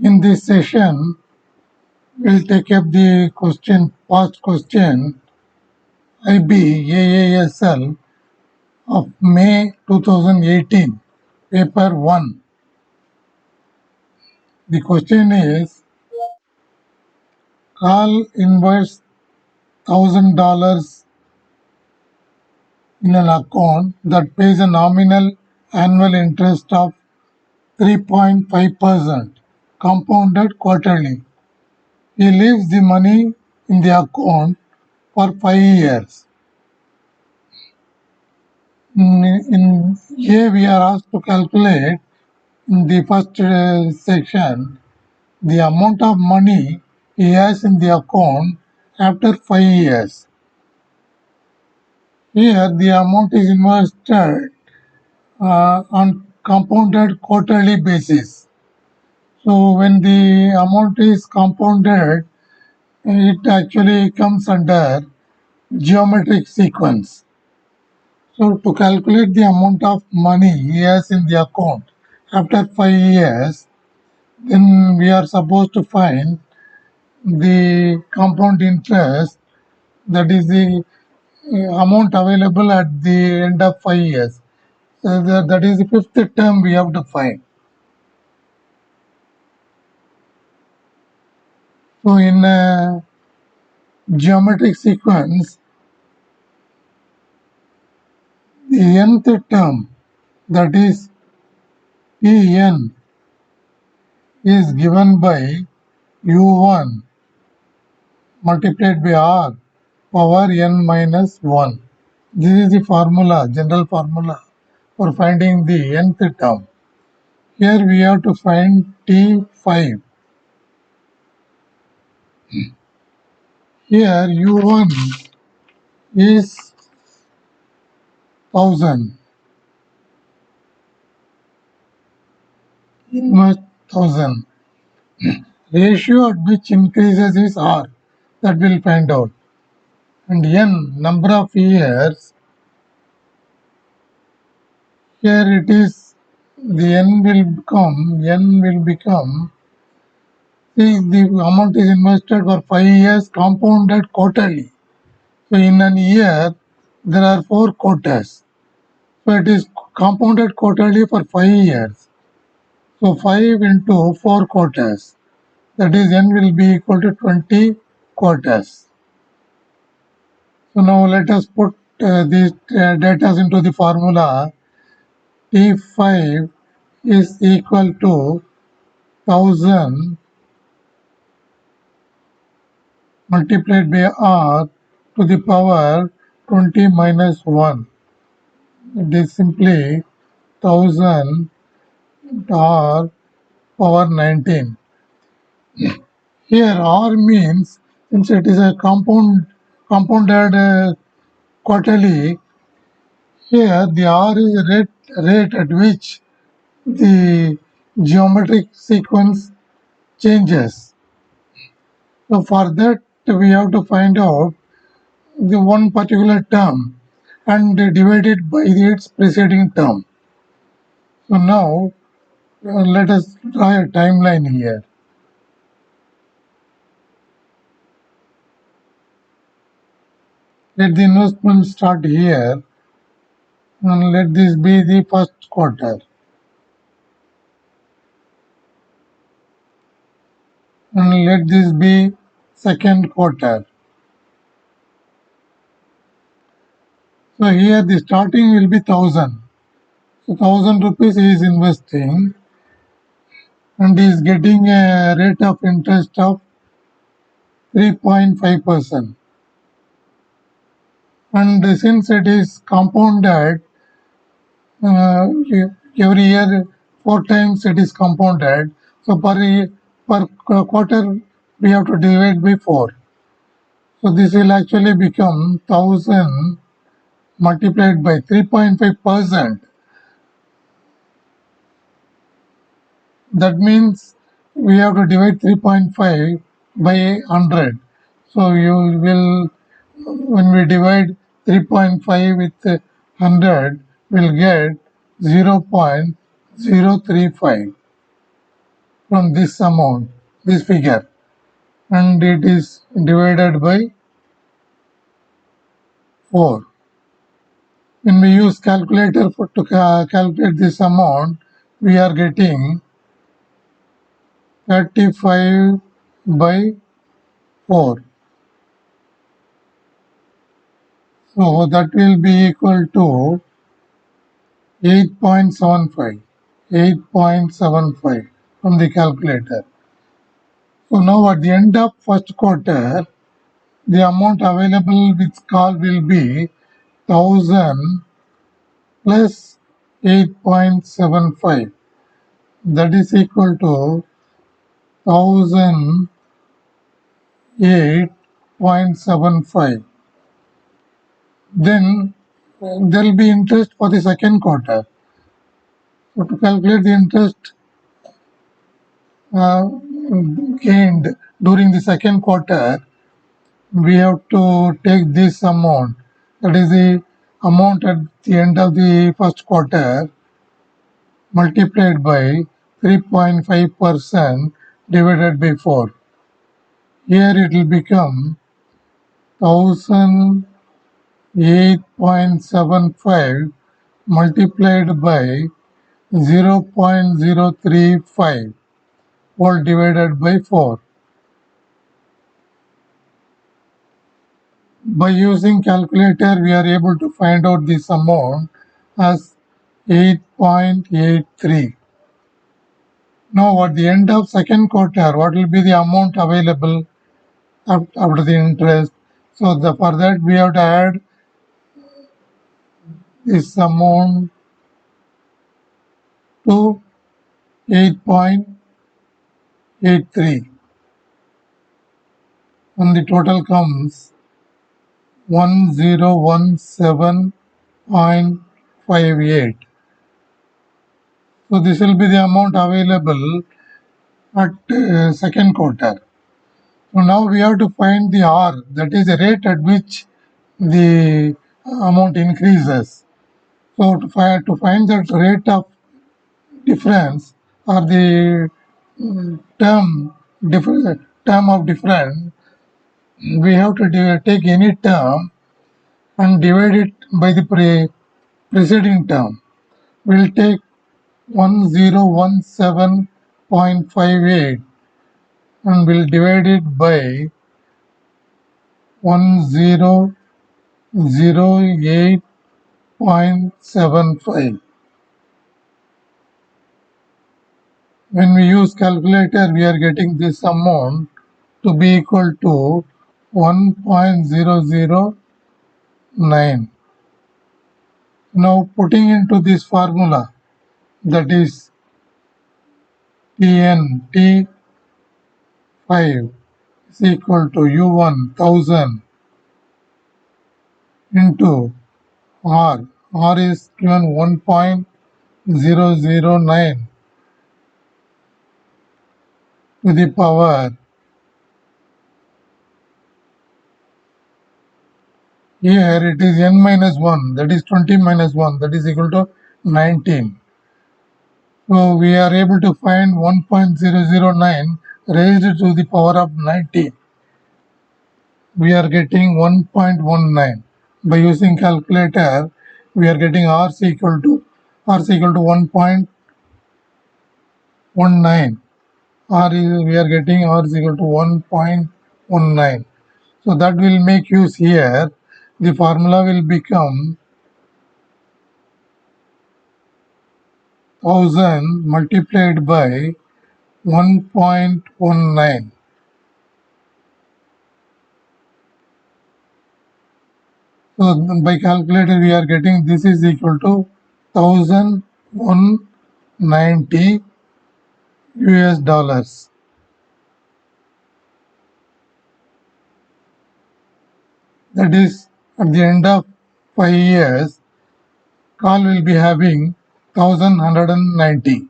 In this session, we'll take up the past question IBAASL of May 2018, paper 1. The question is, Carl invests $1,000 in an account that pays a nominal annual interest of 3.5% compounded quarterly. He leaves the money in the account for 5 years. In here we are asked to calculate in the first section the amount of money he has in the account after 5 years. Here the amount is invested on compounded quarterly basis. So when the amount is compounded, it actually comes under geometric sequence. So to calculate the amount of money he has in the account after 5 years, then we are supposed to find the compound interest, that is the amount available at the end of 5 years. So that is the fifth term we have to find. So in a geometric sequence, the nth term, that is En, is given by U1 multiplied by R power n minus 1. This is the formula, general formula for finding the nth term. Here we have to find T5. Here U1 is 1000, inverse 1000. Ratio at which increases is R, that we'll find out. And n, number of years, here it is, the n will become, see, the amount is invested for 5 years compounded quarterly. So in an year, there are 4 quarters. So it is compounded quarterly for 5 years. So 5 into 4 quarters, that is n will be equal to 20 quarters. So now let us put these data into the formula. T5 is equal to 1000 multiplied by R to the power 20 minus 1. It is simply 1000 R power 19. Here R means, since it is a compounded quarterly, here the R is rate at which the geometric sequence changes. So for that we have to find out the one particular term and divide it by its preceding term. So now let us draw a timeline here. Let the investment start here and let this be the first quarter. And let this be second quarter. So here the starting will be 1000. So 1000 rupees he is investing and he is getting a rate of interest of 3.5%. And since it is compounded, every year 4 times it is compounded, so per quarter we have to divide by 4. So this will actually become 1000 multiplied by 3.5%. That means we have to divide 3.5 by 100. So you will, when we divide 3.5 with 100, we'll get 0.035. from this amount, this figure, and it is divided by 4. When we use calculator to calculate this amount, we are getting 35 by 4. So that will be equal to 8.75. 8.75 from the calculator. So now at the end of first quarter, the amount available with call will be 1000 plus 8.75. That is equal to 1008.75. Then there will be interest for the second quarter. So to calculate the interest gained during the second quarter, we have to take this amount, that is the amount at the end of the first quarter, multiplied by 3.5% divided by 4. Here it will become 1008.75 multiplied by 0.035 all divided by 4. By using calculator, we are able to find out this amount as 8.83. Now at the end of second quarter, what will be the amount available after the interest? So for that we have to add this amount to 8.83, and the total comes 1017.58. So this will be the amount available at second quarter. So now we have to find the R, that is the rate at which the amount increases. So to find that rate of difference or the term of difference, we have to take any term and divide it by the preceding term. We'll take 1017.58 and we'll divide it by 1008.75. When we use calculator, we are getting this amount to be equal to 1.009. Now putting into this formula, that is Tn T5 is equal to U1 1000 into R. R is given 1.009 to the power, here it is n minus 1, that is 20 minus 1, that is equal to 19. So we are able to find 1.009 raised to the power of 19. We are getting 1.19. By using calculator, we are getting R is equal to 1.19. We are getting R is equal to 1.19. So that will make use here. The formula will become 1000 multiplied by 1.19. So by calculator we are getting this is equal to 1190 US dollars. That is, at the end of 5 years, call will be having 1190.